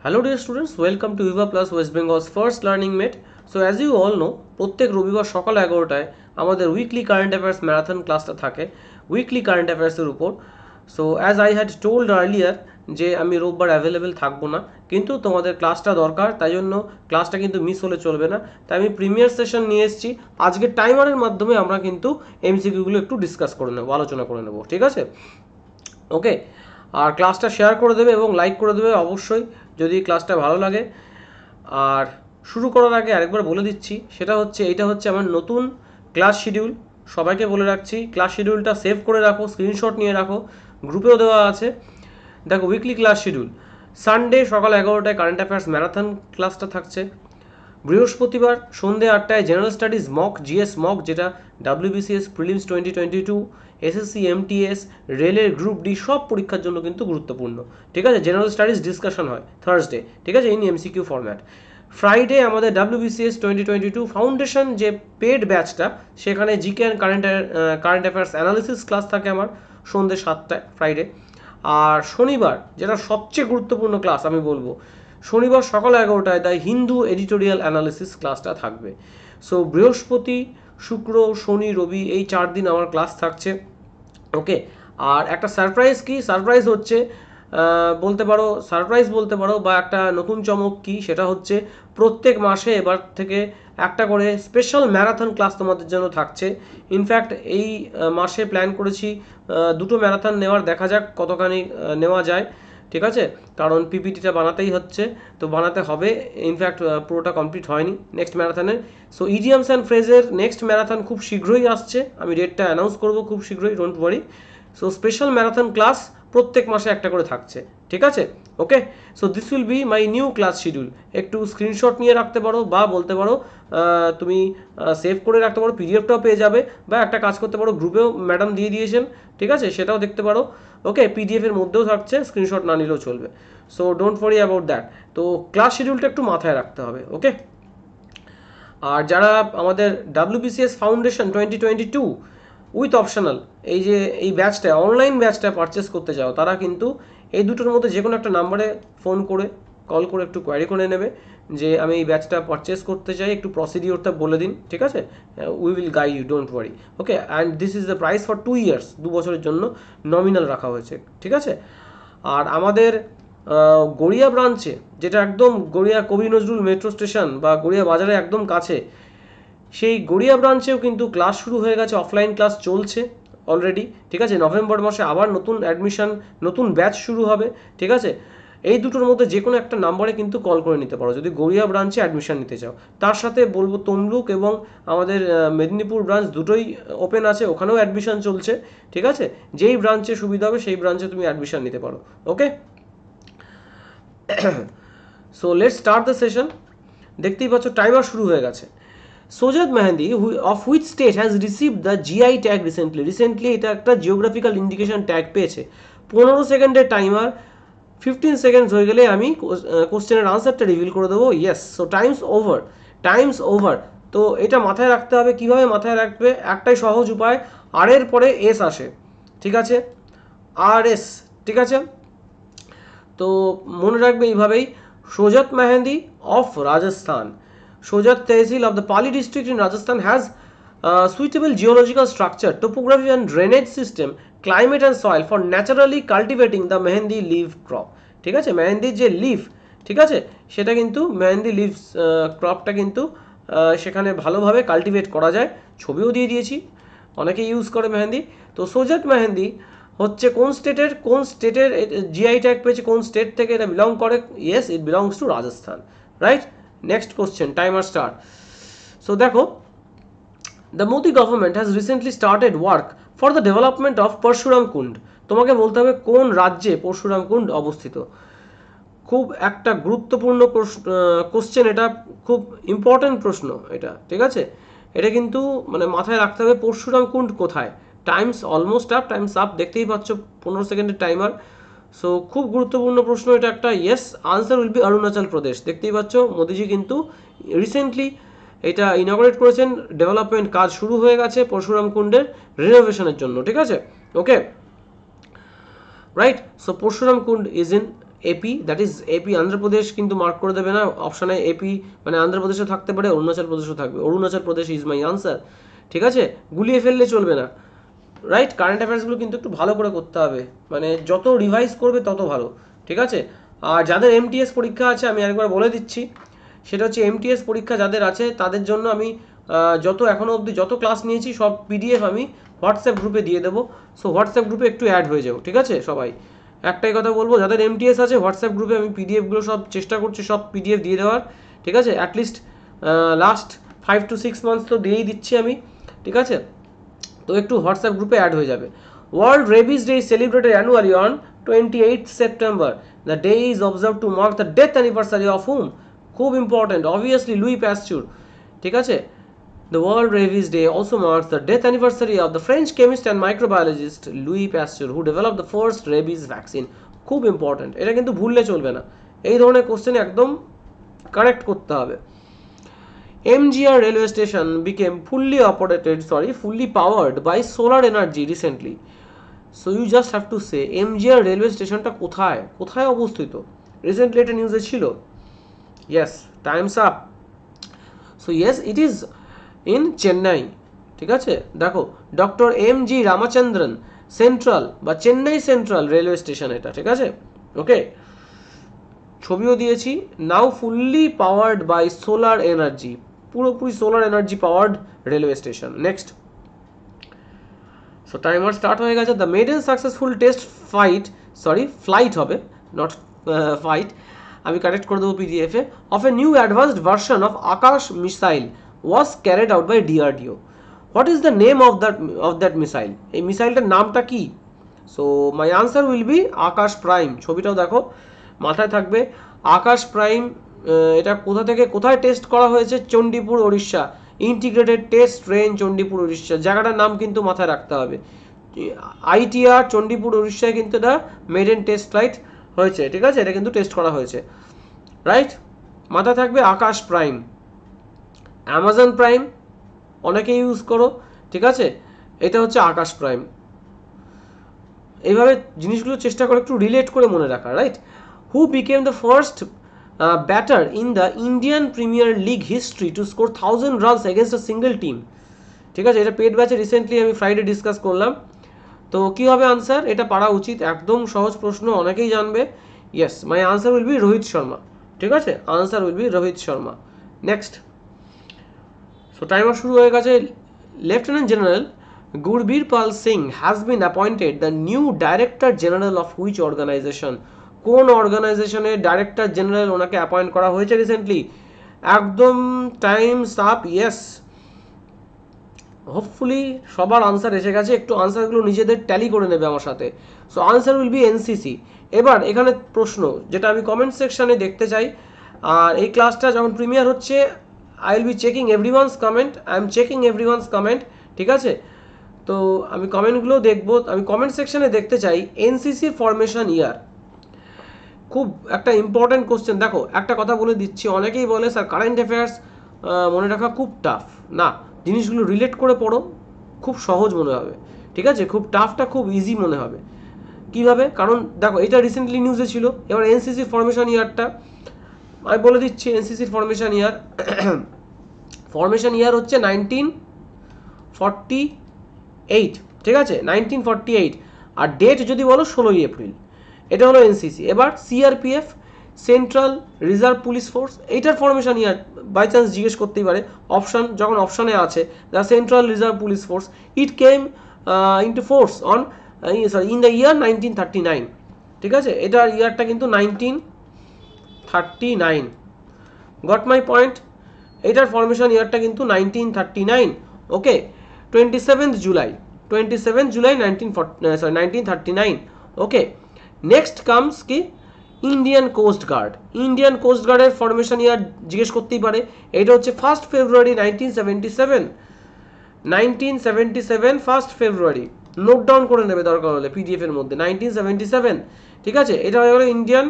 Hello dear students, welcome to Viva Plus West Bengal's first learning mate. So as you all know, প্রত্যেক রবিবার সকাল 11টায় আমাদের weekly current affairs marathon ক্লাসটা থাকে weekly current অ্যাফেয়ার্সের উপর। So as I had told earlier যে আমি রোববার অ্যাভেলেবেল থাকবো না, কিন্তু তোমাদের ক্লাসটা দরকার, তাই জন্য ক্লাসটা কিন্তু মিস হলে চলবে না। তাই আমি প্রিমিয়ার সেশন নিয়ে এসেছি। আজকে টাইমারের মাধ্যমে আমরা কিন্তু এমসিকিউগুলো একটু ডিসকাস করে নেবো, আলোচনা করে নেবো, ঠিক আছে? ওকে, আর ক্লাসটা শেয়ার করে দেবে এবং লাইক করে দেবে অবশ্যই যদি ক্লাসটা ভালো লাগে। আর শুরু করার আগে আরেকবার বলে দিচ্ছি, সেটা হচ্ছে এইটা হচ্ছে আমার নতুন ক্লাস শিডিউল। সবাইকে বলে রাখছি, ক্লাস শিডিউলটা সেভ করে রাখো, স্ক্রিনশট নিয়ে রাখো, গ্রুপেও দেওয়া আছে। দেখো, উইকলি ক্লাস শিডিউল, সানডে সকাল 11টায় কারেন্ট অ্যাফেয়ার্স ম্যারাথন ক্লাসটা থাকছে। বৃহস্পতিবার সন্ধ্যে 8টায় general studies mock, GS mock, যেটা ডাব্লিউবিসিএস প্রিলিমস 2022, এসএসসি, এমটিএস, রেলের গ্রুপ ডি সব পরীক্ষার জন্য কিন্তু গুরুত্বপূর্ণ, ঠিক আছে? জেনারেল স্টাডিজ ডিসকাশন হয় থার্সডে, ঠিক আছে, ইন এমসিকিউ ফরম্যাট। ফ্রাইডে আমাদের ডাব্লিউবিসিএস 2022 ফাউন্ডেশন যে পেড ব্যাচটা, সেখানে GK and current affairs analysis class থাকে আমার সন্ধ্যে 7টায় ফ্রাইডে। আর শনিবার যেটা সবচেয়ে গুরুত্বপূর্ণ ক্লাস আমি বলবো, শনিবার সকাল 11টায় দ্য হিন্দু এডিটোরিয়াল অ্যানালিসিস ক্লাসটা থাকবে। সো বৃহস্পতি, শুক্র, শনি, রবি এই 4 দিন আমার ক্লাস থাকছে। ওকে, আর একটা সারপ্রাইজ, কি সারপ্রাইজ হচ্ছে বলতে পারো বা একটা নতুন চমক কি, সেটা হচ্ছে প্রত্যেক মাসে এবার থেকে একটা করে স্পেশাল ম্যারাথন ক্লাস তোমাদের জন্য থাকছে। ইনফ্যাক্ট এই মাসে প্ল্যান করেছি দুটো ম্যারাথন নেওয়ার, দেখা যাক কতখানি নেওয়া যায়, ঠিক আছে? কারণ পিপিটিটা বানাতেই হচ্ছে, তো বানাতে হবে। ইনফ্যাক্ট পুরোটা কমপ্লিট হয়নি নেক্সট ম্যারাথনের। সো ইডিয়ামস অ্যান্ড ফ্রেজের নেক্সট ম্যারাথন খুব শীঘ্রই আসছে, আমি ডেটটা অ্যানাউন্স করবো খুব শীঘ্রই, don't worry. So special marathon class প্রত্যেক মাসে একটা করে থাকছে, ঠিক আছে? Okay, so this will be my new class schedule. একটু স্ক্রিনশট নিয়ে রাখতে পারো, বা বলতে পারো তুমি সেভ করে রাখতে পারো, পিডিএফটাও পেয়ে যাবে, বা একটা কাজ করতে পারো, গ্রুপেও ম্যাডাম দিয়ে দিয়েছেন, ঠিক আছে, সেটাও দেখতে পারো। ওকে, পিডিএফ এর মধ্যেও থাকছে, স্ক্রিনশট না নিলেও চলবে। So don't worry about that. তো ক্লাস শিডিউলটা একটু মাথায় রাখতে হবে, ওকে? আর যারা আমাদের ডাব্লিউবিসিএস ফাউন্ডেশন 2022 উইথ অপশনাল এই ব্যাচটা, অনলাইন ব্যাচটা পারচেস করতে চাও, তারা কিন্তু এই দুটোর মধ্যে যে কোনো একটা নাম্বারে ফোন করে, কল করে একটু কোয়ারি করে নেবে যে আমি এই ব্যাচটা পারচেস করতে চাই, একটু প্রসিডিওরটা বলে দিন, ঠিক আছে? We will guide you, don't worry. Okay, and this is the price for 2 years, 2 বছরের জন্য নমিনাল রাখা হয়েছে, ঠিক আছে? আর আমাদের গড়িয়া ব্রাঞ্চে, যেটা একদম গড়িয়া কবি নজরুল মেট্রো স্টেশন বা গড়িয়া বাজারে একদম কাছে, সেই গড়িয়া ব্রাঞ্চেও কিন্তু ক্লাস শুরু হয়ে গেছে, অফলাইন ক্লাস চলছে অলরেডি, ঠিক আছে? নভেম্বর মাসে আবার নতুন অ্যাডমিশন, নতুন ব্যাচ শুরু হবে, ঠিক আছে? এই দুটোর মধ্যে যে কোনো একটা নাম্বারে কিন্তু কল করে নিতে পারো যদি গড়িয়া ব্রাঞ্চে অ্যাডমিশন নিতে চাও। তার সাথে বলবো তমলুক এবং আমাদের মেদিনীপুর ব্রাঞ্চ দুটোই ওপেন আছে, ওখানেও অ্যাডমিশন চলছে, ঠিক আছে? যেই ব্রাঞ্চে সুবিধা হবে সেই ব্রাঞ্চে তুমি অ্যাডমিশন নিতে পারো, okay? So let's start the session. দেখতেই পাচ্ছ টাইমার শুরু হয়ে গেছে। Sojat mehendi of which state has received the GI tag recently এটা একটা জিওগ্রাফিক্যাল ইন্ডিকেশন ট্যাগ পেয়েছে। 15 সেকেন্ডের টাইমার, 15 সেকেন্ডস হয়ে গেলে আমি কোশ্চেনের আনসারটা রিভিল করে দেবো। Yes, so Times over. তো এটা মাথায় রাখতে হবে। কিভাবে মাথায় রাখবে? একটাই সহজ উপায়, আর এর পরে এস আসে, ঠিক আছে? আর এস, ঠিক আছে? তো মনে রাখবে এইভাবেই, Sojat mehendi of Rajasthan, Sojat tehsil of the Pali district in Rajasthan has suitable geological structure, topography and drainage system, climate and soil for naturally cultivating the mehndi leaf crop, ঠিক আছে? মেহেন্দির যে লিফ, ঠিক আছে, সেটা কিন্তু মেহেন্দি লিভ ক্রপটা কিন্তু সেখানে ভালোভাবে কাল্টিভেট করা যায়। ছবিও দিয়ে দিয়েছি, অনেকে ইউজ করে মেহেন্দি। তো সোজাত মেহেন্দি হচ্ছে কোন স্টেটের জিআই ট্যাগ পেয়েছে, কোন স্টেট থেকে এটা বিলং করে? Yes, it belongs to Rajasthan, right? Next question, timer start. So দেখো, the Modi government has recently started work for the development of Parshuram Kund. তোমাকে বলতে হবে কোন রাজ্যে পরশুরাম কুণ্ড অবস্থিত। খুব একটা গুরুত্বপূর্ণ কোশ্চেন, এটা খুব ইম্পর্টেন্ট প্রশ্ন এটা, ঠিক আছে? এটা কিন্তু মানে মাথায় রাখতে হবে পরশুরাম কুণ্ড কোথায়। Times almost up, times up, দেখতেই পাচ্ছ 15 সেকেন্ডের টাইমার। সো খুব গুরুত্বপূর্ণ প্রশ্ন এটা একটা। Yes, answer will be Arunachal Pradesh. দেখতেই পাচ্ছ মোদিজি কিন্তু রিসেন্টলি এটা ইনঅগারেট করেছেন, ডেভেলপমেন্ট কাজ শুরু হয়ে গেছে পরশুরাম কুণ্ডের রিনোভেশনের জন্য, ঠিক আছে? Okay, right? So Parshuram Kund is in AP, that is AP Andhra Pradesh কিন্তু মার্ক করে দেবে না অপশানে, এপি মানে অন্ধ্রপ্রদেশও থাকতে পারে, অরুণাচল প্রদেশও থাকবে, Arunachal Pradesh is my answer. ঠিক আছে, গুলিয়ে ফেললে চলবে না, রাইট? কারেন্ট অ্যাফেয়ার্সগুলো কিন্তু একটু ভালো করে করতে হবে, মানে যত রিভাইজ করবে তত ভালো। ঠিক আছে, আর যাদের এমটিএস পরীক্ষা আছে আমি একবার বলে দিচ্ছি, সেটা হচ্ছে এমটিএস পরীক্ষা যাদের আছে তাদের জন্য আমি যত এখনও অবধি যত ক্লাস নিয়েছি সব পিডিএফ আমি হোয়াটসঅ্যাপ গ্রুপে দিয়ে দেবো। সো হোয়াটসঅ্যাপ গ্রুপে একটু অ্যাড হয়ে যাও, ঠিক আছে? সবাই একটাই কথা বলবো, যাদের এমটিএস আছে হোয়াটসঅ্যাপ গ্রুপে আমি পিডিএফগুলো সব চেষ্টা করছি সব পিডিএফ দিয়ে দেওয়ার। ঠিক আছে, অ্যাটলিস্ট লাস্ট 5 to 6 months তো দিয়েই দিচ্ছি আমি। ঠিক আছে, তো একটু হোয়াটসঅ্যাপ গ্রুপে অ্যাড হয়ে যাবে। World rabies day is celebrated annually on 28th September. The day is observe to mark the death anniversary of hmm? খুব ইম্পর্টেন্ট, অবভিয়াসলি লুই প্যাস্চুর। ঠিক আছে, the World Rabies Day also marks the death anniversary of the French chemist and microbiologist Louis Pasteur, who developed the first rabies vaccine. খুব important, এটা কিন্তু ভুললে চলবে না, এই ধরনের কোশ্চেন একদম কারেক্ট করতে হবে। MGR railway station became fully powered by solar energy recently. So you just have to say MGR railway স্টেশনটা কোথায় কোথায় অবস্থিত, রিসেন্টলি এটা নিউজে ছিল। Yes, time's up. So yes, it is in Chennai. ঠিক আছে, দেখো ডক্টর MG রামাচন্দ্রন সেন্ট্রাল বা চেন্নাই সেন্ট্রাল রেলওয়ে স্টেশন এটা। ঠিক আছে, ওকে, ছবিও দিয়েছি। Now fully powered by solar energy, পুরোপুরি solar energy powered railway station. Next, so timer start হয়ে গেছে। The maiden successful test flight হবে, নট ফাইট, আমি কারেক্ট করে দেবো পিডিএফে, of a new advanced version of Akash missile was carried out by DRDO. What is the name of that missile? এই মিসাইলটার নামটা কি? So my answer will be Akash prime. ছবিটাও দেখো, মাথায় থাকবে আকাশ প্রাইম। এটা কোথা থেকে কোথায় টেস্ট করা হয়েছে? Chandipur Orissa, integrated test range Chandipur Orissa, জায়গাটার নাম কিন্তু মাথায় রাখতে হবে। আইটিআর চণ্ডীপুর উড়িষ্যায় কিন্তু এটা মেডেন টেস্ট ফ্লাইট হয়েছে। ঠিক আছে, এটা কিন্তু টেস্ট করা হয়েছে, রাইট? মাথায় থাকবে আকাশ প্রাইম। অ্যামাজন প্রাইম অনেকে ইউজ করো, ঠিক আছে, এটা হচ্ছে আকাশ প্রাইম। এইভাবে জিনিসগুলো চেষ্টা করে একটু রিলেট করে মনে রাখা, right? Who became the first batter in the Indian Premier League history to score 1000 runs against a single team? ঠিক আছে, এটা পেড ব্যাচে রিসেন্টলি আমি ফ্রাইডে ডিসকাস করলাম। তো কী হবে আনসার? এটা পারা উচিত, একদম সহজ প্রশ্ন, অনেকেই জানবে। Yes, my answer will be Rohit Sharma. ঠিক আছে, answer will be Rohit Sharma. Next, so timer শুরু হয়ে গেছে। Lieutenant general Gurbir Pal Singh has been appointed the new director general of which organisation? কোন অর্গানাইজেশনের ডাইরেক্টর জেনারেল ওনাকে অ্যাপয়েন্ট করা হয়েছে রিসেন্টলি? একদম টাইমস আপ। ইয়েস, হোপফুলি সবার আনসার এসে গেছে, একটু আনসারগুলো নিজেদের ট্যালি করে নেবে আমার সাথে। So answer will B NCC. এবার এখানে প্রশ্ন যেটা আমি কমেন্ট সেকশানে দেখতে চাই, আর এই ক্লাসটা যখন প্রিমিয়ার হচ্ছে I will be checking everyone's comment, I am checking everyone's comment. ঠিক আছে, তো আমি কমেন্টগুলো দেখবো। আমি কমেন্ট সেকশানে দেখতে চাই এনসিসি ফরমেশন ইয়ার, খুব একটা ইম্পর্টেন্ট কোশ্চেন। দেখো একটা কথা বলে দিচ্ছি, অনেকেই বলে স্যার কারেন্ট অ্যাফেয়ার্স মনে রাখা খুব টাফ। না, জিনিসগুলো রিলেট করে পড়ো, খুব সহজ মনে হবে। ঠিক আছে, খুব টাফটা খুব ইজি মনে হবে। কীভাবে? কারণ দেখো এটা রিসেন্টলি নিউজে ছিল। এবার এনসিসি ফরমেশন ইয়ারটা আমি বলে দিচ্ছি। এনসিসির ফরমেশন ইয়ার হচ্ছে 1948। ঠিক আছে, 1948। আর ডেট যদি বলো 16ই এপ্রিল। এটা হলো এনসিসি। এবার CRPF, central reserve police force, এইটার ফরমেশন ইয়ার বাই চান্স জিজ্ঞেস করতেই পারে, অপশান যখন অপশানে আছে the central reserve police force it came into force on in the year 1939। ঠিক আছে, এটার ইয়ারটা কিন্তু 1939। Got my point? এটার ফরমেশন ইয়ারটা কিন্তু 1939। ওকে, 27 জুলাই 1939। ওকে, নেক্সট কামস কি? Indian coast guard. Indian coast গার্ডের ফরমেশন ইয়ার জিজ্ঞেস করতেই পারে। এটা হচ্ছে 1 ফেব্রুয়ারি 1977। 1977 1 ফেব্রুয়ারি, নোট ডাউন করে নেবে দরকার হলে পিডিএফ এর মধ্যে, 1977। ঠিক আছে, এটা হয়ে গেল Indian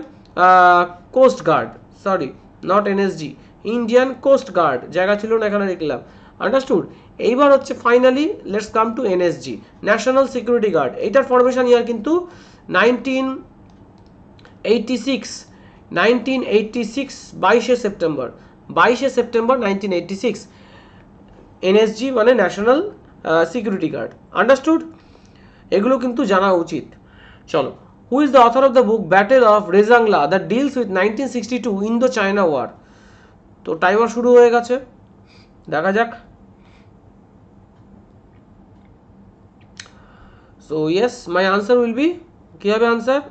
coast guard, sorry not NSG, Indian coast guard, জায়গা ছিল না এখানে লিখলাম। আন্ডারস্টুড? এইবার হচ্ছে finally let's come to NSG, national security guard. এইটার ফরমেশন ইয়ার কিন্তু 86 1986 22 সেপ্টেম্বর 1986 এনএসজি মানে ন্যাশনাল সিকিউরিটি গার্ড। আন্ডারস্টুড? এগুলো কিন্তু জানা উচিত। চলো, who is the author of the book battle of Rezang La that deals with 1962 Indo China war? তো timer শুরু হয়ে গেছে, দেখা যাক। So yes, my answer will be, কি হবে answer?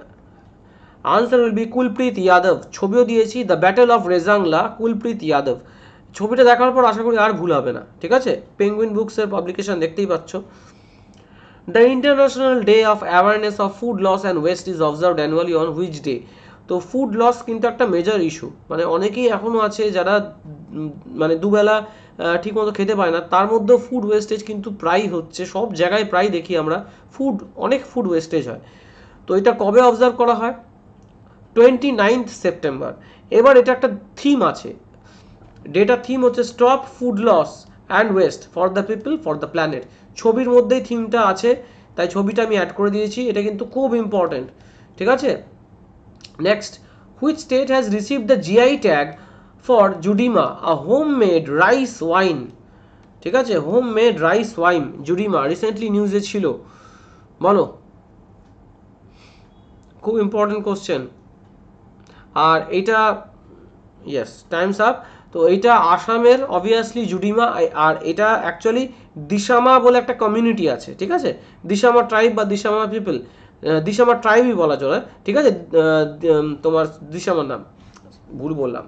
Answer will be Kulpreet Yadav. ছবিও দিয়েছি, the battle of Rezang La, Kulpreet Yadav. ছবিটা দেখার পর আশা করি আর ভুল হবে না, ঠিক আছে? পেঙ্গুইন বুকসের পাবলিকেশন দেখতেই পাচ্ছ। The international day of awareness of food loss and waste is observed annually on which day? তো ফুড লস কিন্তু একটা মেজর ইস্যু, মানে অনেকেই এখনও আছে যারা মানে দুবেলা ঠিকমতো খেতে পায় না, তার মধ্যেও ফুড ওয়েস্টেজ কিন্তু প্রায় হচ্ছে, সব জায়গায় প্রায় দেখি আমরা অনেক ফুড ওয়েস্টেজ হয়। তো এটা কবে অবজার্ভ করা হয়? 29 সেপ্টেম্বর। এবার এটা একটা থিম আছে, ডেটার থিম হচ্ছে stop food loss and waste for the people for the planet. ছবির মধ্যেই থিমটা আছে, তাই ছবিটা আমি অ্যাড করে দিয়েছি, এটা কিন্তু খুব ইম্পর্টেন্ট, ঠিক আছে? Next, which state has receive the GI tag for Judima, a home made rice wine? ঠিক আছে, home made rice wine Judima recently নিউজে ছিল, বলো। খুব ইম্পর্টেন্ট কোশ্চেন। আর এইটা, ইয়েস, টাইমস আপ। তো এইটা আসামের অবভিয়াসলি জুডিমা, আর এটা অ্যাকচুয়ালি দিশামা বলে একটা কমিউনিটি আছে, ঠিক আছে? দিশামা ট্রাইব বা দিশামা পিপল, দিশামা ট্রাইবই বলা চলে, ঠিক আছে? তোমার দিশামার নাম ভুল বললাম,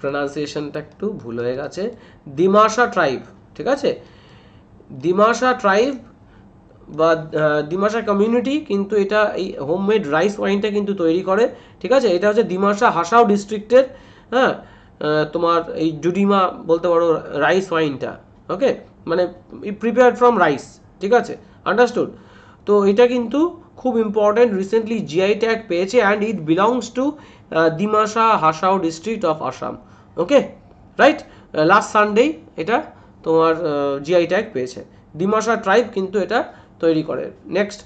প্রনাউন্সিয়েশনটা একটু ভুল হয়ে গেছে। দিমাসা ট্রাইব, ঠিক আছে? দিমাসা ট্রাইব বা দিমাসা কমিউনিটি কিন্তু এটা এই হোমমেড রাইস ওয়াইনটা কিন্তু তৈরি করে, ঠিক আছে? এটা হচ্ছে দিমাসা হাসাও ডিস্ট্রিক্টের, হ্যাঁ, তোমার এই জুডিমা বলতে পারো রাইস ওয়াইনটা, ওকে? মানে প্রিপেয়ার্ড ফ্রম রাইস, ঠিক আছে? আন্ডারস্টুড? তো এটা কিন্তু খুব ইম্পর্টেন্ট, রিসেন্টলি জিআই ট্যাগ পেয়েছে and it belongs to Dima Hasao district of Assam, okay? Right, last Sunday এটা তোমার জিআই ট্যাগ পেয়েছে। দিমাসা ট্রাইব কিন্তু এটা তৈরি করে। Next,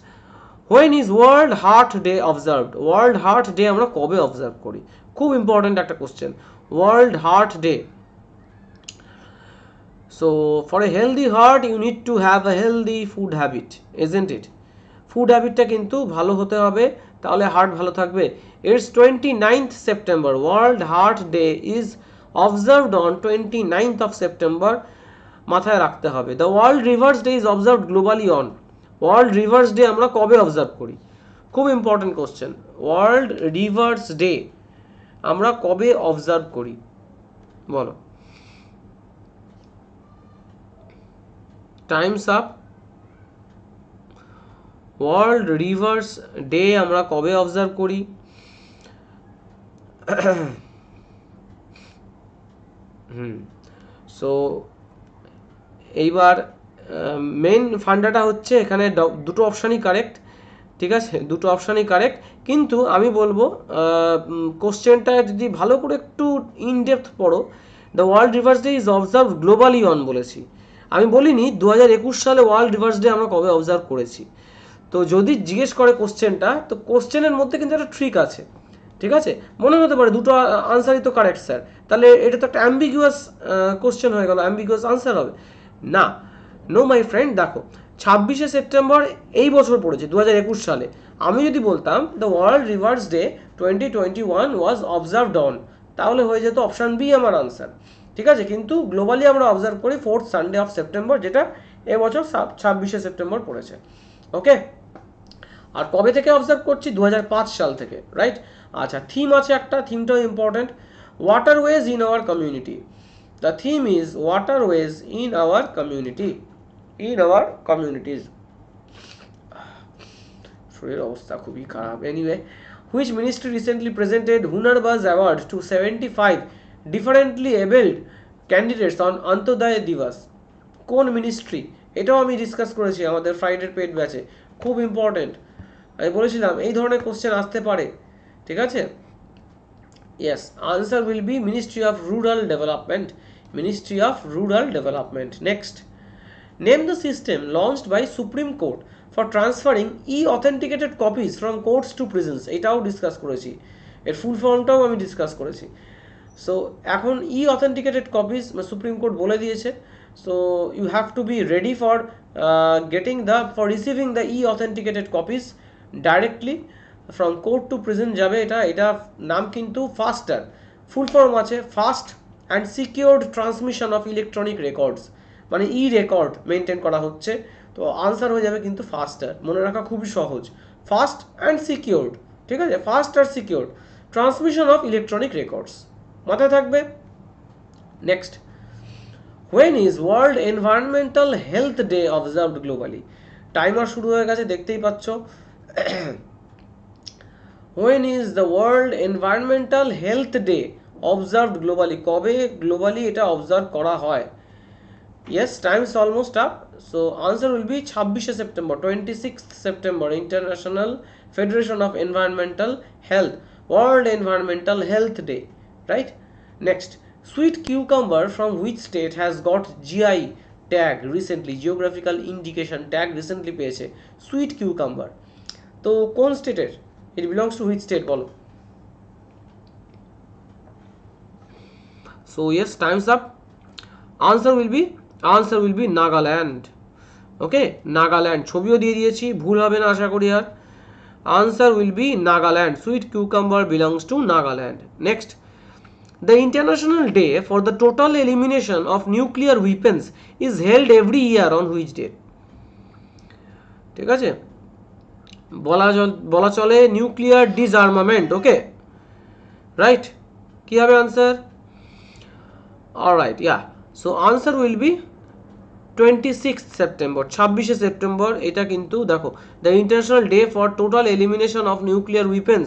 when is world heart day observed? World heart day আমরা কবে অবজার্ভ করি? খুব ইম্পর্টেন্ট একটা question, world heart day. So for a healthy heart you need to have a healthy food habit, isn't it? Food হ্যাবিটটা কিন্তু ভালো হতে হবে, তাহলে হার্ট ভালো থাকবে। It's 29th September, world heart day is observed on 29th of September, মাথায় রাখতে হবে। The world rivers day is observed globally on, world rivers day আমরা কবে অবজার্ভ করি? খুব important question, world rivers day আমরা কবে অবজার্ভ করি, বলো। Times up. World rivers day আমরা কবে অবজার্ভ করি? সো এইবার মেন ফান্ডাটা হচ্ছে এখানে দুটো অপশানই কারেক্ট, ঠিক আছে? দুটো অপশানই কারেক্ট, কিন্তু আমি বলবো কোশ্চেনটা যদি ভালো করে একটু ইনডেপথ পড়ো, the world rivers day is observe globally on বলেছি, আমি বলিনি 2021 সালে ওয়ার্ল্ড রিভার্স ডে আমরা কবে অবজার্ভ করেছি। তো যদি জিজ্ঞেস করে কোশ্চেনটা, তো কোশ্চেনের মধ্যে কিন্তু একটা ট্রিক আছে, ঠিক আছে? মনে হতে পারে দুটো আনসারই তো কারেক্ট স্যার, তাহলে এটা তো একটা অ্যাম্বিগুয়াস কোশ্চেন হয়ে গেল, অ্যাম্বিগুয়াস আনসার হবে না। নো মাই ফ্রেন্ড, দেখো 26শে সেপ্টেম্বর এই বছর পড়েছে 2021 সালে, আমি যদি বলতাম the world rivers day 2021 was observed on, তাহলে হয়ে যেত অপশান বি আমার আনসার, ঠিক আছে? কিন্তু গ্লোবালি আমরা অবজার্ভ করি 4th সানডে অফ সেপ্টেম্বর, যেটা এবছর 26শে সেপ্টেম্বর পড়েছে, ওকে? আর কবে থেকে অবজার্ভ করছি? 2005 সাল থেকে, রাইট? আচ্ছা, থিম আছে একটা, থিমটাও important, waterways in our community. The theme is waterways in our community, in our communities. শরীরের অবস্থা খুবই খারাপ। Anyway, which ministry recently presented Hunarbaaz award to 75 differently abled candidates on Antyodaya Diwas? কোন মিনিস্ট্রি? এটাও আমি ডিসকাস করেছি আমাদের ফ্রাইডের পেড ব্যাচে, খুব ইম্পর্টেন্ট। আমি বলেছিলাম এই ধরনের কোশ্চেন আসতে পারে, ঠিক আছে? Yes, answer will be ministry of rural development, ministry of rural development. Next, name the system launched by supreme court for transferring e authenticated copies from courts to prisons, এটাও discuss করেছি, এর full ফর্মটাও আমি discuss করেছি। So এখন e authenticated copies supreme court বলে দিয়েছে, so you have to be ready for receiving the e authenticated copies directly from court to prison যাবে। এটা নাম কিন্তু ফাস্টার, ফুল ফর্ম আছে fast and secured transmission of electronic records, মানে ই record maintain করা হচ্ছে। তো আনসার হয়ে যাবে কিন্তু ফাস্টার, মনে রাখা খুবই সহজ, ফাস্ট অ্যান্ড সিকিউরড, ঠিক আছে, ফাস্ট আর secured transmission of electronic records, মাথায় থাকবে। Next, when is world environmental health day observed globally? Timer শুরু হয়ে গেছে দেখতেই পাচ্ছ। When is the world environmental health day observed globally? কবে গ্লোবালি এটা অবজার্ভ করা হয়? Yes, time is almost up. So answer will be 26 September, 26th September, International Federation of Environmental Health, World Environmental Health Day, right? Next, sweet cucumber from which state has got GI tag recently, geographical indication tag recently পেয়েছে sweet cucumber? তো কোন স্টেটের? It belongs to which state বলো? So yes, time's up. Answer will be Nagaland. ওকে, নাগাল্যান্ড, ছবিও দিয়ে দিয়েছি, ভুল হবে না আশা করি আর। Answer will be Nagaland, sweet cucumber belongs to Nagaland. Next, the international day for the total elimination of nuclear weapons is held every year on which day? ঠিক আছে, বলা চলে নিউক্লিয়ার ডিসআর্মামেন্ট। ওকে, রাইট, কি হবে answer? Alright, yeah, so answer will be 26 September, 26শে September. এটা কিন্তু দেখো, the international day for total elimination of nuclear weapons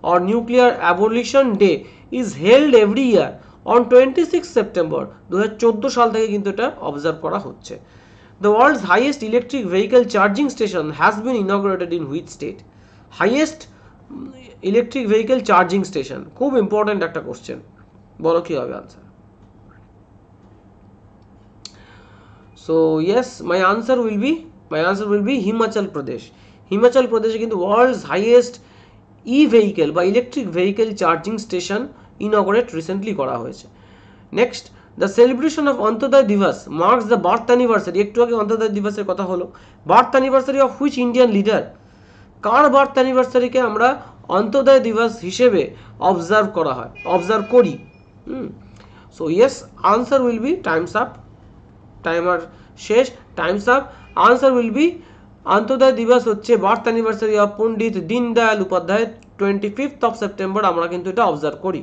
or nuclear abolition day is held every year on 26 September. 2014 সাল থেকে কিন্তু এটা অবজার্ভ করা হচ্ছে। The world's highest electric vehicle charging station has been inaugurated in which state? Highest electric vehicle charging station, খুব important একটা question, বলো কি হবে answer? So yes, my answer will be Himachal Pradesh. Himachal Pradesh কিন্তু world's highest e-vehicle বা electric vehicle charging station inaugurate recently করা হয়েছে। Next, the celebration of Antyodaya Diwas marks the birth anniversary, একটু আগে অন্তোদয় দিবসের কথা হলো, birth anniversary of which Indian leader? কার বার্থ অ্যানিভার্সারিকে আমরা অন্তোদয় দিবস হিসেবে অবজার্ভ করি? So yes, answer will be, time's up, timer শেষ, time's up. Answer will be Antyodaya Diwas হচ্ছে birth anniversary of Pandit Deendayal Upadhyay, 25th of September আমরা কিন্তু এটা অবজার্ভ করি,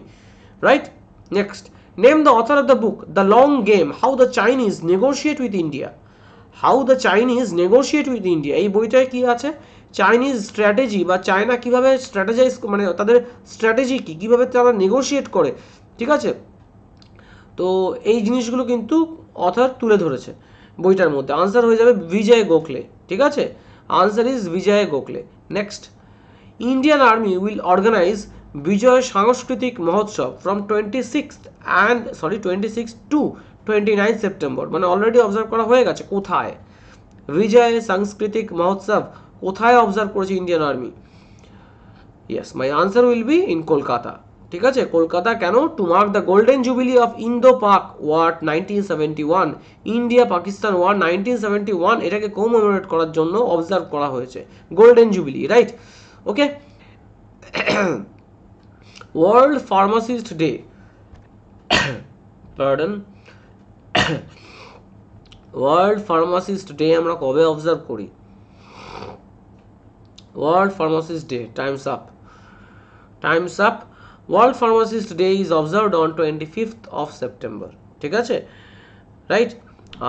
right? Next, name the author of the book the long game how the Chinese negotiate with India. এই বইটায় কি আছে? চাইনিজ স্ট্র্যাটেজি বা চায়না কিভাবে স্ট্র্যাটেজাইজ, মানে তাদের স্ট্র্যাটেজি কি, কিভাবে তারা নেগোশিয়েট করে, ঠিক আছে? তো এই জিনিসগুলো কিন্তু অথর তুলে ধরেছে বইটার মধ্যে। আনসার হয়ে যাবে বিজয় গোখলে, ঠিক আছে, answer is Vijay Gokhale. Next, Indian army will organise Vijay Sanskritik Mahotsav from 26 to 29 September, মানে অলরেডি অবজার্ভ করা হয়ে গেছে। কোথায় বিজয় সাংস্কৃতিক মহোৎসব, কোথায় অবজার্ভ করেছে Indian army? Yes, my answer will be in Kolkata, ঠিক আছে, কলকাতা। কেন? To mark the golden jubilee of Indo Pak war 1971, India Pakistan war 1971, এটাকে কমেমোরেট করার জন্য অবজার্ভ করা হয়েছে golden jubilee, right? Okay, world pharmacist day, pardon, world pharmacist day আমরা কবে অবজার্ভ করি? World pharmacist day, time's up. World pharmacist day is observed on 25th of September, ঠিক আছে, রাইট?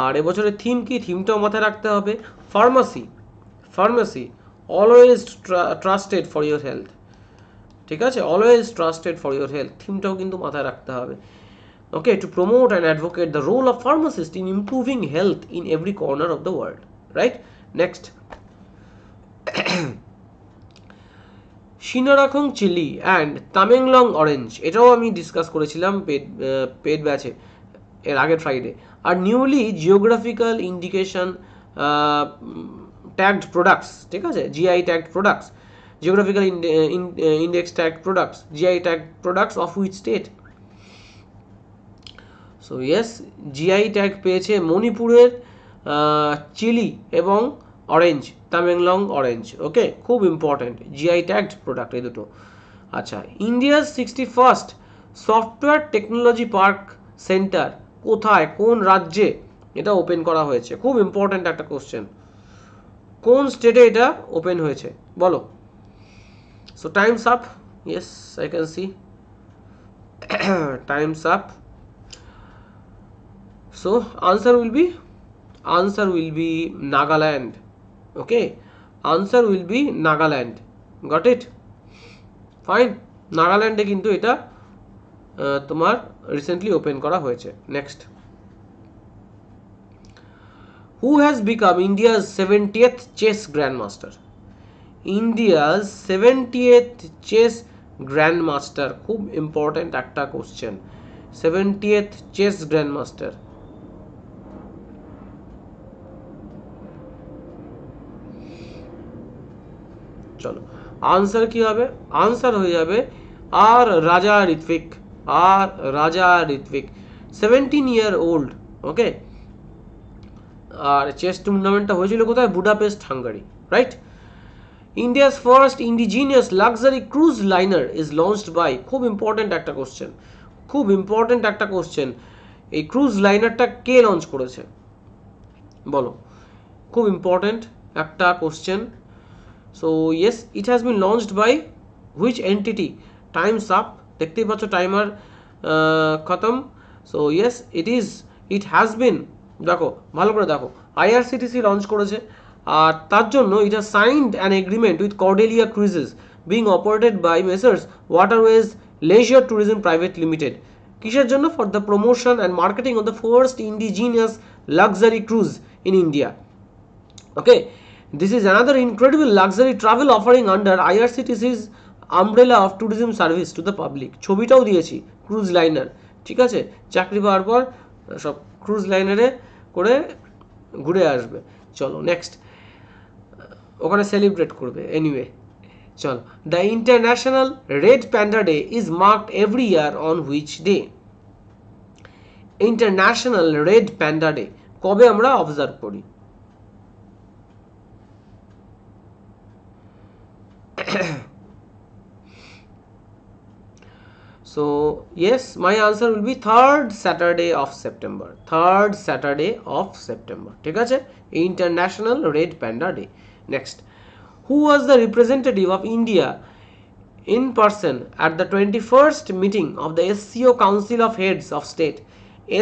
আর এবছরের থিম কি? থিমটাও মাথায় রাখতে হবে, pharmacy always trusted for your health, ঠিক আছে, always trusted for your health, থিমটাও কিন্তু মাথায় রাখতে হবে। Okay, to promote and advocate the role of pharmacist in improving health in every corner of the world, right? Next, Sirarakhong chili and Tamenglong orange, এটাও আমি discuss করেছিলাম পেড ব্যাচে এর আগের ফ্রাইডে। আর newly geographical indication tagged products, ঠিক আছে, GI tagged products, geographical index tagged products, GI tagged products of which state? So yes, GI tag পেয়েছে মণিপুরের চিলি এবং অরেঞ্জ, তামেংলং অরেঞ্জ। ওকে, খুব ইম্পর্টেন্ট, জিআই ট্যাগড প্রোডাক্ট এই দুটো। আচ্ছা, ইন্ডিয়ার 61st software technology park centre কোথায়, কোন রাজ্যে এটা ওপেন করা হয়েছে? খুব ইম্পর্টেন্ট একটা কোশ্চেন, কোন স্টেটে এটা ওপেন হয়েছে বলো? So Times up. Yes, I can see Times up. So answer will be Nagaland. Okay, answer will be Nagaland. Got it? Fine, নাগাল্যান্ডে কিন্তু এটা তোমার রিসেন্টলি ওপেন করা হয়েছে। Next, who has become India's 70th chess grandmaster? India's 70th chess grandmaster, খুব important একটা question. 70th chess grandmaster, চলো answer কি হবে? আনসার হয়ে যাবে আর রাজা ঋত্বিক, আর Raja Rithvik, 17 year old। Okay, আর চেস টুর্নামেন্টটা হয়েছিল কোথায়? Budapest, Hungary, right? India's first indigenous luxury cruise liner is launched by, খুব ইম্পর্টেন্ট একটা কোশ্চেন, খুব ইম্পর্টেন্ট একটা কোশ্চেন, এই ক্রুজ লাইনারটা কে লঞ্চ করেছে বলো? খুব ইম্পর্টেন্ট একটা question. So yes, it has been launched by which entity? Time's up, দেখতেই পাচ্ছ টাইমার খতম। So yes, it has been, দেখো ভালো করে দেখো, আইআরসিটিসি লঞ্চ করেছে, আর তার জন্য it has signed an agreement with Cordelia cruises being operated by Messrs waterways leisure tourism private limited. কিসের জন্য? For the promotion and marketing of the first indigenous luxury cruise in India. Okay, this is another incredible luxury travel offering under IRCTC's umbrella of tourism service to the public। ছবিটাও দিয়েছি cruise liner, ঠিক আছে, চাকরি পাওয়ার পর সব cruise লাইনারে করে ঘুরে আসবে। চলো নেক্সট, ওখানে সেলিব্রেট করবে এনিওয়ে। চলো, the international red panda day is marked every year on which day? International red panda day কবে আমরা অবজার্ভ করি? So yes, my answer will be 3rd Saturday of September, 3rd Saturday of September, ঠিক আছে, International Red Panda Day. Next, who was the representative of India in person at the 21st meeting of the SCO Council of Heads of State?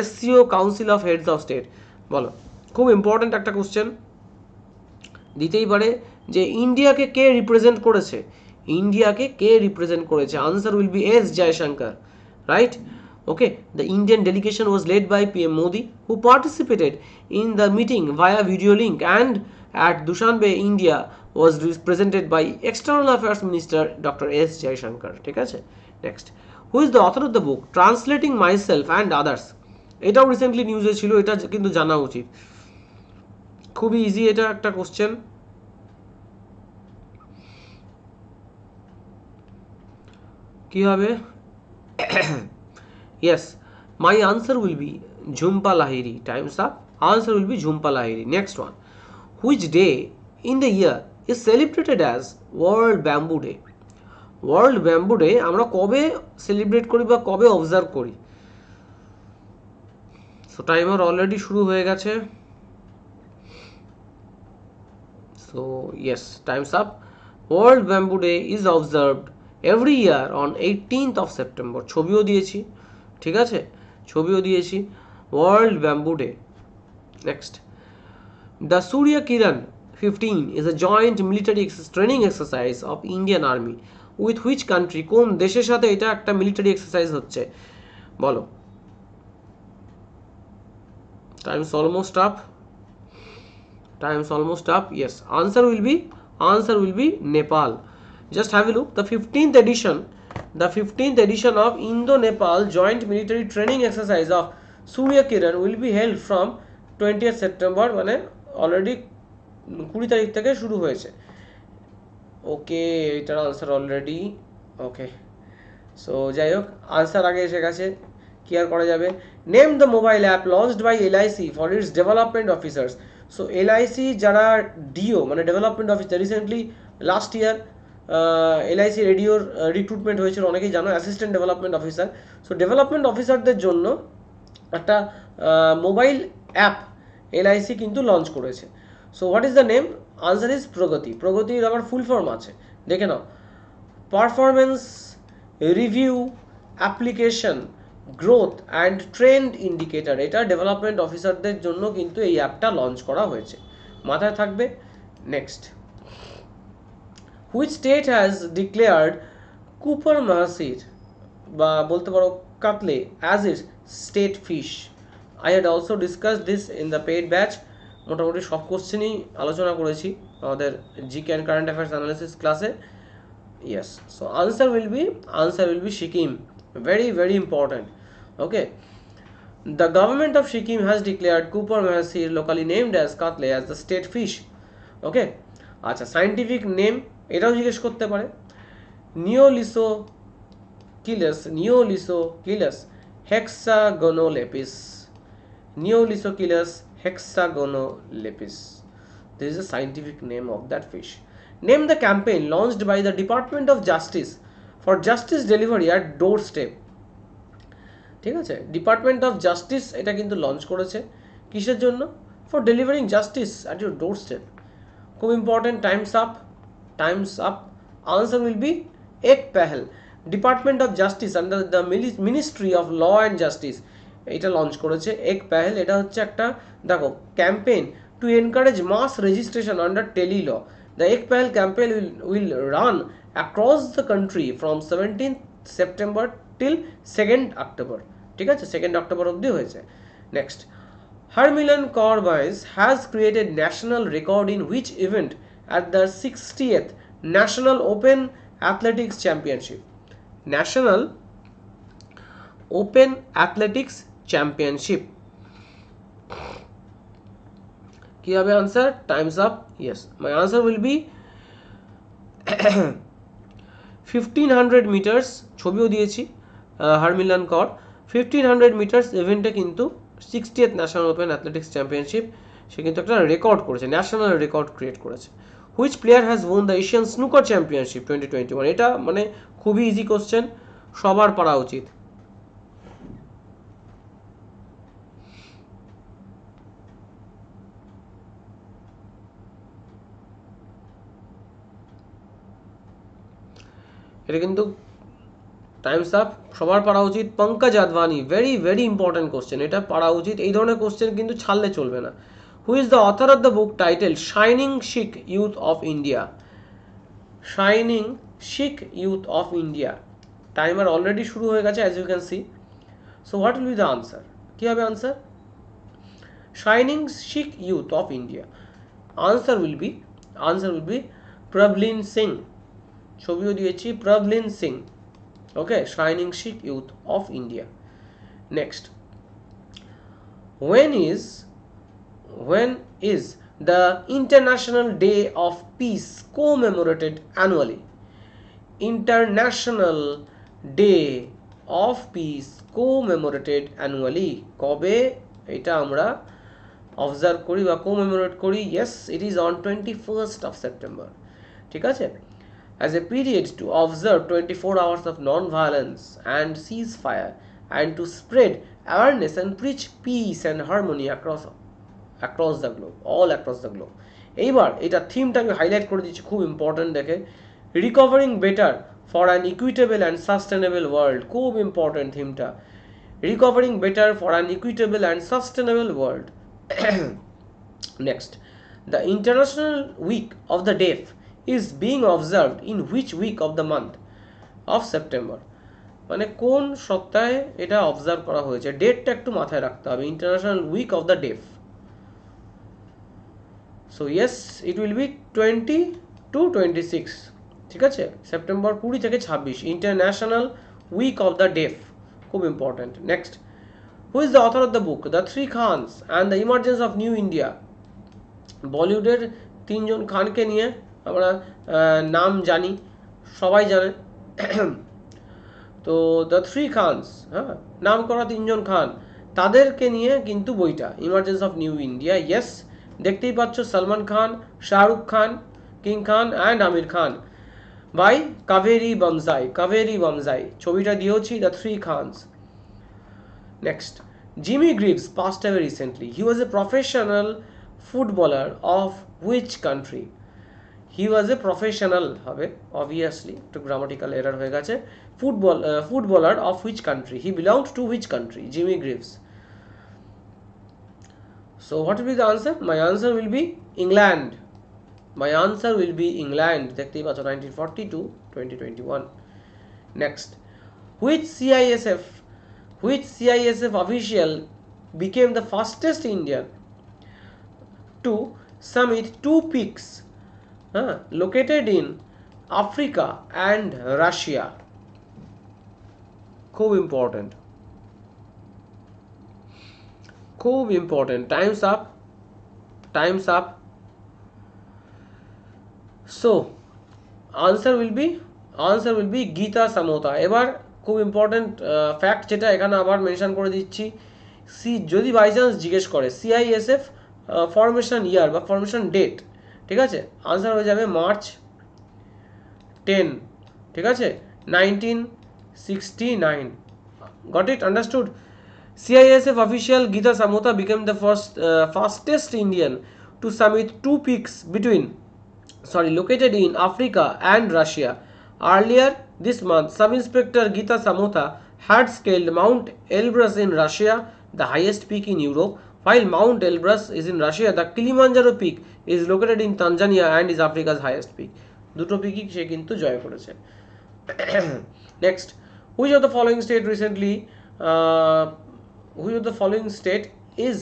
SCO Council of Heads of State বলো, খুব important একটা question, দিতেই পারে যে ইন্ডিয়াকে কে represent করেছে, ইন্ডিয়াকে কে রিপ্রেজেন্ট করেছে? Answer will be S Jaishankar, right? Okay, the Indian delegation was led by PM Modi, who participated in the meeting via video link, and at Dushanbe, India was represented by External Affairs Minister Dr. S. Jaishankar, ঠিক আছে? Next, who is the author of the book translating myself and others? এটাও recently নিউজে ছিল, এটা কিন্তু জানা উচিত, খুবই ইজি এটা একটা কোশ্চেন। কি হবে? Yes, my answer will be Jhumpa Lahiri. Time's up. Answer will be Jhumpa Lahiri. Next one, which day in the year is celebrated as World Bamboo Day? World Bamboo Day আমরা কবে celebrate করি বা কবে observe করি? So timer already শুরু হয়ে গেছে। So yes, Times up. World Bamboo Day is observed every year on 18th of September. ছবিও দিয়েছি, ঠিক আছে, ছবিও দিয়েছি, world bamboo day. Next, the Surya Kiran 15 is a joint military training exercise of Indian Army with which country? কোন দেশের সাথে এটা একটা মিলিটারি এক্সারসাইজ হচ্ছে বলো? Times almost up, Times almost up. Yes, answer will be Nepal. Just have a look, the 15th edition of Indo-Nepal joint military training exercise of Surya Kiran will be held from 20th September, মানে already 20 তারিখ থেকে শুরু হয়েছে। ওকে, এটার answer already ওকে। So যাই হোক, answer আগে এসে গেছে, কি আর করা যাবে। Name the mobile app launched by LIC for its development officers. So LIC যারা ডিও মানে development officer, recently last year LIC রেডিওর রিক্রুটমেন্ট হয়েছিল, অনেকেই জানো, assistant development officer. So development অফিসারদের জন্য একটা মোবাইল অ্যাপ এলআইসি কিন্তু লঞ্চ করেছে। So what is the name? Answer is Pragati. প্রগতির আবার ফুল ফর্ম আছে, দেখে নাও। Performance review application growth and trend indicator, এটা ডেভেলপমেন্ট অফিসারদের জন্য কিন্তু এই অ্যাপটা লঞ্চ করা হয়েছে, মাথায় থাকবে। Next, which state has declared copper mahseer বা বলতে পারো Katle as its state fish? I had also discuss this in the paid batch. মোটামুটি সব কোশ্চেনই আলোচনা করেছি আমাদের GK and current affairs analysis ক্লাসে। Yes, so answer will be Sikkim. Very very important. Okay, the government of Sikkim has declared Cooper Mahasir, locally named as Katle, as the state fish. Okay, আচ্ছা, scientific name এটাও জিজ্ঞেস করতে পারে। নিওলিসোকিলাস hexagonolepis. Neolisochilus hexagonolepis. This is a scientific name of that fish. Name the campaign launched by the Department of Justice for justice delivery at doorstep. ঠিক আছে, department of justice এটা কিন্তু launch করেছে, কিসের জন্য? For delivering justice at your doorstep. খুব important, times up. Answer will be Ek Pehal. Department of justice under the ministry of law and justice এটা launch করেছে এক পেহেল। এটা হচ্ছে একটা দেখো campaign to encourage mass registration under tele law. The Ek Pehal campaign will run across the country from 17th September till 2nd October. ঠিক আছে, 2nd October অবধি হয়েছে। Next, Harmilan Kaur Bains has created national record in which event at the 60th National Open Athletics Championship? National Open Athletics Championship. কি হবে answer? Times up. Yes, my answer will be 1500 metres. ছবিও দিয়েছি Harmilan Kaur. 1500 metres ইভেন্টে কিন্তু 60th national open athletics championship সে কিন্তু একটা record করেছে, ন্যাশনাল রেকর্ড ক্রিয়েট করেছে। Which player has won the Asian snooker championship 2021? এটা মানে খুবই ইজি কোশ্চেন, সবার পারা উচিত। এটা কিন্তু টাইমস আপ, সবার পড়া উচিত। Pankaj Advani, very very important question, এটা পড়া উচিত। এই ধরনের কোশ্চেন কিন্তু ছাড়লে চলবে না। Who is the author of the book title shining Sikh youth of India? Shining Sikh youth of India. Timer already শুরু হয়ে গেছে, as you can see. So what will be the answer? কি হবে answer? Shining Sikh youth of India. Answer will be Prabhleen Singh. ছবিও দিয়েছি, প্রবলিন Singh. Okay, Shining Sikh Youth of India. Next, when is the International Day of Peace commemorated annually? International Day of Peace commemorated annually. কবে এটা আমরা observe করি বা commemorate করি? Yes, it is on 21st of September. ঠিক আছে, as a period to observe 24 hours of non-violence and ceasefire and to spread awareness and preach peace and harmony across the globe, all across the globe. এইবার এটা থিমটা আমি highlight করে দিচ্ছি, খুব important দেখে। Recovering better for an equitable and sustainable world, খুব important থিমটা। Recovering better for an equitable and sustainable world. Next, the international week of the deaf is being observed in which week of the month of September? মানে কোন সপ্তাহে এটা observe করা হয়েছে? ডেটটা একটু মাথায় রাখতে হবে। International week of the deaf. So yes, it will be 20 to 26। ঠিক আছে, সেপ্টেম্বর 20 থেকে 26 international week of the deaf, খুব important. Next, who is the author of the book the three Khans and the emergence of new India? বলিউডের তিনজন খানকে নিয়ে আমরা নাম জানি, সবাই জানে। তো দ্য থ্রি খানস, হ্যাঁ, নাম করা তিনজন খান, তাদেরকে নিয়ে কিন্তু বইটা, emergence of new India. Yes, দেখতেই পাচ্ছ, Salman Khan, Shahrukh Khan, king Khan and Aamir Khan, by Kaveree Bamzai. Kaveree Bamzai ছবিটা দিয়েছি, the three Khans. Next, Jimmy Greaves passed away recently. He was a professional footballer of which country? He was a professional হবে, obviously একটু grammatical error হয়ে গেছে, footballer of which country? He belonged to which country? Jimmy Greaves. So what will be the answer? My answer will be England. My answer will be England. দেখতেই পাচ্ছ, 1942 2021. Next, which CISF official became the fastest Indian to summit two peaks located in Africa and Russia? খুব important, খুব important. Times up, times up. So answer will be Geeta Samota. এবার খুব important fact যেটা এখানে আবার mention করে দিচ্ছি, যদি বাই চান্স জিজ্ঞেস করে সিআইএসএফ ফরমেশন ইয়ার বা ফরমেশন ডেট, ঠিক আছে, আনসার হয়ে যাবে March 10, ঠিক আছে, 1969। Got it, understood? CISF official Geeta Samota became the fastest Indian to summit two peaks located in Africa and Russia. Earlier this month, Sub-Inspector Geeta Samota had scaled Mount Elbrus in Russia, the highest peak in Europe. While Mount Elbrus is in Russia, the Kilimanjaro peak is located in Tanzania and is Africa's highest peak. দুটো পিকই সে কিন্তু জয় করেছে। Next, which of the following state is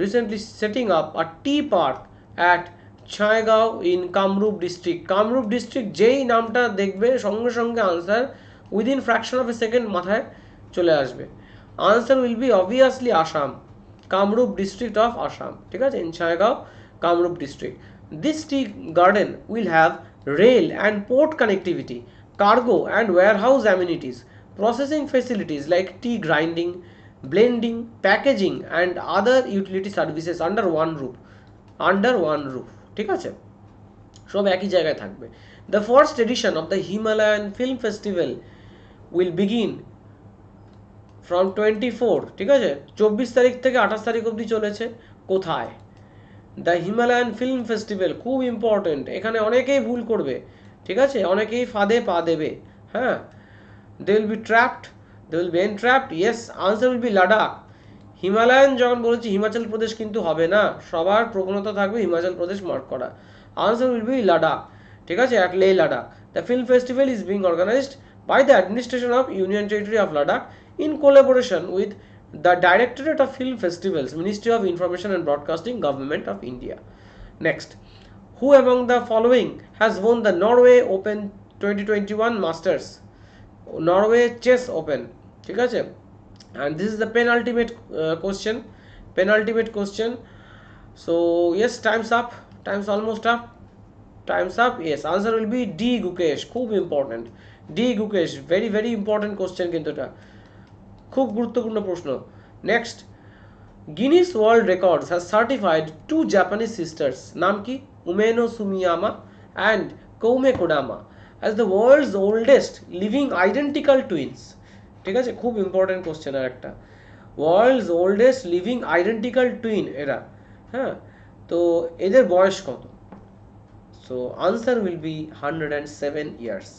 recently setting up a tea park at Chaigaon in Kamrup district? Kamrup district যেই নামটা দেখবে সঙ্গে সঙ্গে answer within fraction of A second মাথায় চলে আসবে। Answer will B obviously Assam, Kamrup district of Assam, ঠিক আছে, in Chaigaon, Kamrup district. This tea garden will have rail and port connectivity, cargo and warehouse amenities, processing facilities like tea grinding, blending, packaging and other utility services under one roof, ঠিক আছে, সব একই জায়গায় থাকবে। The first edition of the Himalayan Film Festival will begin from 24, ঠিক আছে, 24 তারিখ থেকে 28 তারিখ অবধি চলেছে। কোথায়? দ্য হিমালয়ান ফিল্ম ফেস্টিভ্যাল, খুব ইম্পর্টেন্ট, এখানে অনেকেই ভুল করবে, ঠিক আছে, অনেকেই ফাঁদে পা দেবে, হ্যাঁ। They will be trapped, they will be entrapped. Yes, answer will be Ladakh. Himalayan যখন বলেছি, হিমাচল প্রদেশ কিন্তু হবে না, সবার প্রবণতা থাকবে হিমাচল প্রদেশ মার্ক করা। আনসার উইল বি লাদাখ, ঠিক আছে, at Leh Ladakh. The film festival is being organised by the administration of union territory of Ladakh in collaboration with the Directorate of Film Festivals, Ministry of Information and Broadcasting, Government of India. Next, who among the following has won the Norway Open 2021 Masters? Norway Chess Open, ঠিক আছে, and this is the penultimate question. So yes, time's up, time's almost up, time's up. Yes, answer will be D Gukesh, খুব important, D Gukesh, very very important question কিন্তু এটা খুব গুরুত্বপূর্ণ প্রশ্ন। Next, Guinness world records has certified two Japanese sisters, নাম কি? Umeno Sumiyama and Koume Kodama as the world's oldest living identical twins, ঠিক আছে, খুব ইম্পর্টেন্ট কোশ্চেন আর একটা, world's oldest living identical twin এরা, হ্যাঁ। তো এদের বয়স কত? So answer will be 107 years.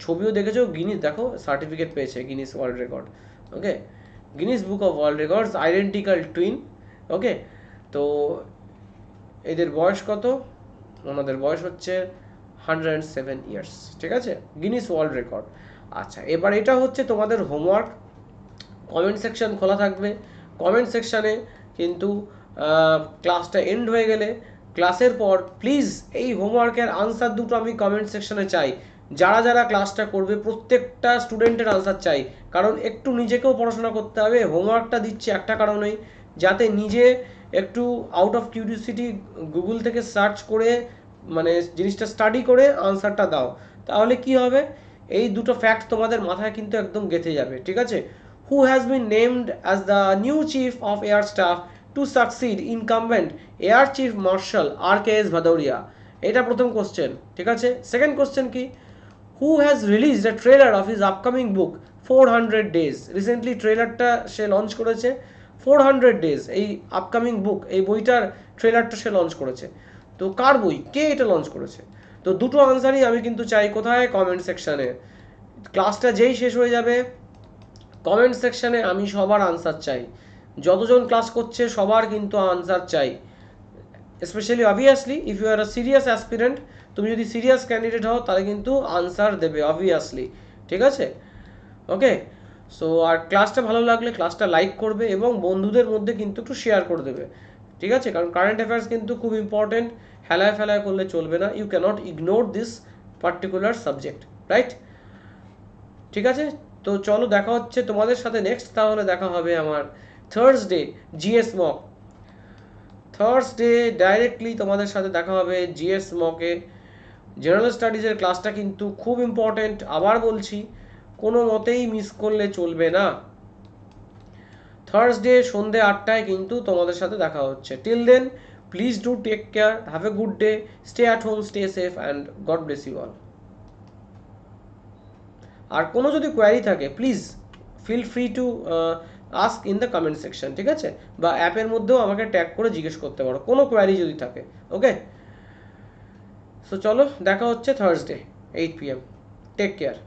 ছবিও দেখেছো, গিনিস দেখো সার্টিফিকেট পেয়েছে, Guinness world record, okay, Guinness book of world records, identical twin, okay. তো এদের বয়স কত? ওনাদের বয়স হচ্ছে 107 ইয়ার্স, ঠিক আছে, গিনিস ওয়ার্ল্ড রেকর্ড। আচ্ছা, এবার এটা হচ্ছে তোমাদের হোমওয়ার্ক। কমেন্ট সেকশন খোলা থাকবে, কমেন্ট সেকশানে কিন্তু ক্লাসটা এন্ড হয়ে গেলে ক্লাসের পর প্লিজ এই হোমওয়ার্কের আনসার দুটো আমি কমেন্ট সেকশনে চাই। যারা যারা ক্লাসটা করবে প্রত্যেকটা স্টুডেন্টের আনসার চাই, কারণ একটু নিজেকেও পড়াশোনা করতে হবে। হোমওয়ার্কটা দিচ্ছি একটা কারণেই, যাতে নিজে একটু আউট অফ কিউরিওসিটি গুগল থেকে সার্চ করে মানে জিনিসটা স্টাডি করে আনসারটা দাও, তাহলে কি হবে, এই দুটো ফ্যাক্ট তোমাদের মাথায় কিন্তু একদম গেঁথে যাবে, ঠিক আছে। Who has been named as the new chief of air staff to succeed incumbent air chief marshal RKS Bhadauria, এটা প্রথম কোশ্চেন, ঠিক আছে। সেকেন্ড কোশ্চেন কি, who has released a trailer of his upcoming book 400 days, recently ট্রেলারটা সে launch করেছে 400 days, এই upcoming বুক, এই বইটার ট্রেলারটা সে লঞ্চ করেছে। তো কার বই, কে এটা লঞ্চ করেছে? তো দুটো আনসারই আমি কিন্তু চাই কোথায়, কমেন্ট সেকশানে। ক্লাসটা যেই শেষ হয়ে যাবে কমেন্ট সেকশানে আমি সবার আনসার চাই, যতজন ক্লাস করছে সবার কিন্তু আনসার চাই। Specially obviously if you are a serious aspirant, তুমি যদি সিরিয়াস ক্যান্ডিডেট হও তাহলে কিন্তু আনসার দেবে অবভিয়াসলি, ঠিক আছে। ওকে, সো আর ক্লাসটা ভালো লাগলে ক্লাসটা লাইক করবে এবং বন্ধুদের মধ্যে কিন্তু একটু শেয়ার করে দেবে, ঠিক আছে। কারণ কারেন্ট অ্যাফেয়ার্স কিন্তু খুব ইম্পর্টেন্ট, হেলায় ফেলায় করলে চলবে না, you can't ignore this particular subject, right? ঠিক আছে, তো চলো দেখা হচ্ছে তোমাদের সাথে নেক্সট, তাহলে দেখা হবে আমার Thursday GS mock. Thursday directly তোমাদের সাথে দেখা হবে জিএস মকে। জেনারেল স্টাডিজের ক্লাসটা কিন্তু খুব ইম্পর্টেন্ট, আবার বলছি কোনো মতেই মিস করলে চলবে না। থার্সডে সন্ধ্যে 8টায় কিন্তু তোমাদের সাথে দেখা হচ্ছে। Till then please do take care, have a good day, stay at home, stay safe and God bless you all. আর কোনো যদি কোয়ারি থাকে please feel free to ask in the comment section, ঠিক আছে, বা অ্যাপের মধ্যেও আমাকে ট্যাগ করে জিজ্ঞেস করতে পারো কোনো কোয়ারি যদি থাকে। ওকে, সো চলো দেখা হচ্ছে থার্সডে 8 PM, টেক কেয়ার।